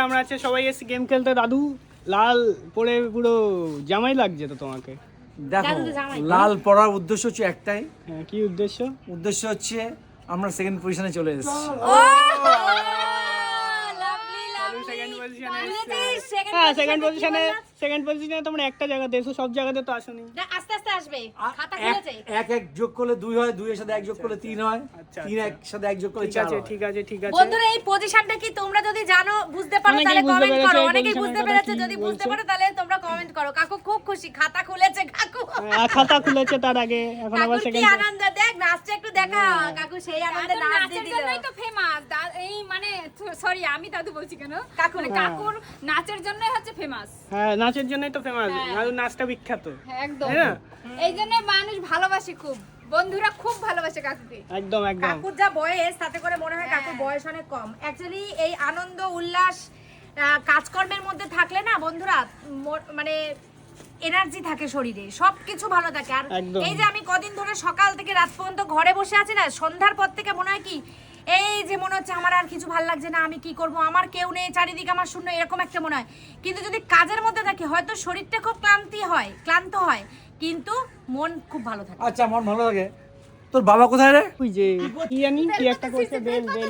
আমরা আছে সবাই এসে গেম খেলতে। দাদু লাল পরে পুরো জামাই লাগছে তো তোমাকে। দেখো, লাল পরার উদ্দেশ্য হচ্ছে একটাই। হ্যাঁ, কি উদ্দেশ্য? উদ্দেশ্য হচ্ছে আমরা সেকেন্ড পজিশনে চলে এসেছি। সেকেন্ড পজিশনে তোমরা একটা জায়গাতে এসো, সব জায়গাতে তো আসোনি। আস্তে আস্তে আসবে, খাতা খুলেছে। এক যোগ করলে 2 হয়, 2 এর সাথে 1 যোগ করলে 3 হয়, 3 এর সাথে 1 যোগ করলে 4 হয়। ঠিক আছে। বন্ধুরা, এই পজিশনটা কি তোমরা যদি জানো, বুঝতে পারো তাহলে কমেন্ট করো। অনেকেই বুঝতে পেরেছে, যদি বুঝতে পারো তাহলে তোমরা কমেন্ট করো। কাকু খুব খুশি, খাতা খুলেছে কাকু। খাতা খুলেছে তার আগে এখন আবার কাকুর কি সেকেন্ড। আনন্দ, দেখ নাচটা একটু দেখা। কাকু সেই আনন্দে নাচ দিয়ে দিল। জন্যই তো ফেমাস এই, মানে সরি আমি দাদু বলছি কেন, কাকু। মানে কাকুর নাচের জন্যই হচ্ছে ফেমাস। হ্যাঁ, নাচের জন্যই তো ফেমাস। দাদু নাচটা বিখ্যাত। হ্যাঁ, একদম। হ্যাঁ, এই জন্য মানুষ ভালোবাসে খুব, বন্ধুরা খুব ভালোবাসে কাকুকে। একদম। কাকুর যা বয়স, তাতে করে মনে হয় কাকুর বয়স অনেক কম। অ্যাকচুয়ালি এই আনন্দ উল্লাস কাজকর্মের মধ্যে থাকলে না বন্ধুরা, মানে এনার্জি থাকে শরীরে, সবকিছু ভালো থাকে। আর একদম। এই যে আমি কদিন ধরে সকাল থেকে রাত পর্যন্ত ঘরে বসে আছি না, সন্ধ্যার পর থেকে মনে হয় কি, এই যে মনে হচ্ছে আমার আর কিছু ভালো লাগছে না, আমি কি করব, আমার কেউ নেই, চারিদিকে আমার শূন্য, এরকম একটা মনে হয়। কিন্তু যদি কাজের মধ্যে থাকি, হয়তো শরীরটা খুব ক্লান্ত হয়, কিন্তু মন খুব ভালো থাকে। আচ্ছা, আমার ভালো লাগে। তোর বাবা কোথায় রে? ওই যে কি জানি কি একটা করছে,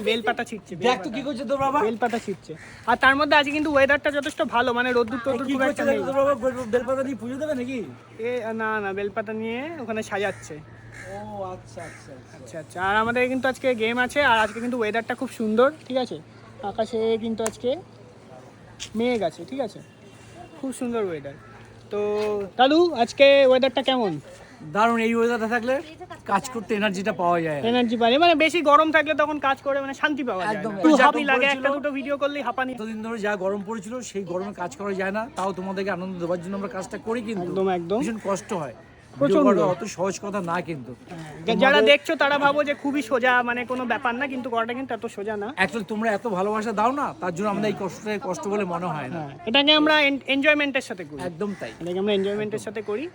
বেল পাতা ছিটছে। দেখ তো কি করছে তোর বাবা। বেল পাতা ছিটছে। আর তার মধ্যে আজকে কিন্তু ওয়েদারটা যথেষ্ট ভালো, মানে রোদ্দুর টদ্দুর কি খুব করছে একটা নেই। তোর বাবা? বেলপাতা দিয়ে পুজো দেবে নাকি? না, বেল পাতা নিয়ে ওখানে সাজাচ্ছে। ও আচ্ছা। আচ্ছা। আর আমাদের কিন্তু আজকে গেম আছে, আর আজকে কিন্তু ওয়েদারটা খুব সুন্দর, ঠিক আছে। আকাশে কিন্তু আজকে মেঘ আছে, ঠিক আছে, খুব সুন্দর ওয়েদার। তো দাদু আজকে ওয়েদারটা কেমন? দারুণ। এই ওয়েদারটা থাকলে কাজ করতে এনার্জিটা পাওয়া যায়। এনার্জি পারে, মানে বেশি গরম থাকলে তখন কাজ করে মানে শান্তি পাওয়া যায় একদম। না। একটু হাঁপি যা লাগে, গরম একটা পড়েছিল, দুটো ভিডিও করলেই হাঁপানি। এতদিন ধরে যা গরম পড়েছিল, সেই গরমে কাজ করা যায় না। তাও তোমাদেরকে আনন্দ দেওয়ার জন্য আমরা কাজটা করি, কিন্তু একদম ভীষণ কষ্ট হয়। প্রচন্ড। ভিডিও করা অত সহজ কথা না, কিন্তু যারা দেখছো তারা ভাবো যে খুবই সোজা, মানে কোনো ব্যাপার না, কিন্তু করাটা কিন্তু এত সোজা না। অ্যাকচুয়ালি তোমরা এত ভালোবাসা দাও না, তার জন্য আমাদের এই কষ্টটাকে কষ্ট বলে মনে হয় না। এটাকে আমরা এনজয়মেন্টের সাথে করি। একদম তাই। এটাকে আমরা এনজয়মেন্টের সাথে করি।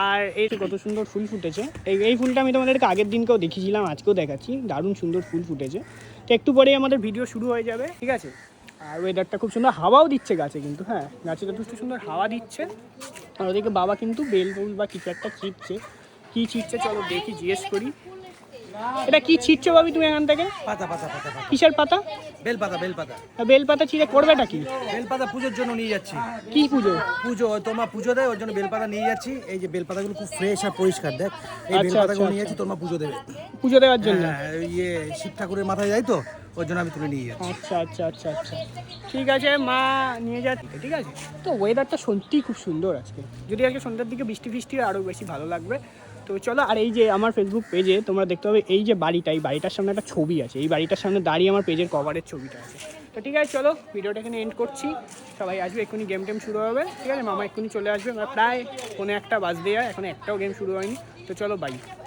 আর এই কত সুন্দর ফুল ফুটেছে। এই ফুলটা আমি তোমাদেরকে আগের দিনকেও দেখিয়েছিলাম, আজকেও দেখাচ্ছি। দারুণ সুন্দর ফুল ফুটেছে। তো একটু পরেই আমাদের ভিডিও শুরু হয়ে যাবে, ঠিক আছে। আর ওয়েদারটা খুব সুন্দর, হাওয়াও দিচ্ছে গাছে কিন্তু। হ্যাঁ, গাছে যথেষ্ট সুন্দর হাওয়া দিচ্ছে। আর ওদিকে বাবা কিন্তু বেল ফুল বা কিছু একটা ছিটছে। কি ছিটছে চলো দেখি, জিজ্ঞেস করি। এটা কি ছিটছো ভাবি তুমি এখান থেকে? পাতা। কিসের পাতা? বেলপাতা। বেল পাতা ছিঁড়ে করবেটা কি? বেলপাতা পুজোর জন্য নিয়ে যাচ্ছি। কি পুজো? তোমার পুজো দেয়, ওর জন্য বেলপাতা নিয়ে যাচ্ছি। এই যে বেলপাতাগুলো খুব ফ্রেশ আর পরিষ্কার, দেখ। এই আচ্ছা, বেলপাতাগুলো নিয়ে যাচ্ছি, তোমার পুজো দেবে। পুজো দেওয়ার জন্য? হ্যাঁ, শিব ঠাকুরের মাথায় যাই তো, ওর জন্য আমি তুলে নিয়ে যাচ্ছি। আচ্ছা। ঠিক আছে, মা নিয়ে যাচ্ছে, ঠিক আছে। তো ওয়েদারটা সত্যিই খুব সুন্দর আজকে। যদি আজকে সন্ধ্যার দিকে বৃষ্টি আরও বেশি ভালো লাগবে। তো চলো। আর এই যে আমার ফেসবুক পেজে তোমরা দেখতে পাবে, এই যে বাড়িটা, এই বাড়িটার সামনে একটা ছবি আছে। এই বাড়িটার সামনে দাঁড়িয়ে আমার পেজের কভারের ছবিটা আছে। তো ঠিক আছে, চলো ভিডিওটা এখানে এন্ড করছি। সবাই আসবে, এক্ষুনি গেম শুরু হবে, ঠিক আছে। মামা এক্ষুনি চলে আসবে। আমরা প্রায় 1:45 বাজতে যায়, এখন একটাও গেম শুরু হয়নি। তো চলো, বাই।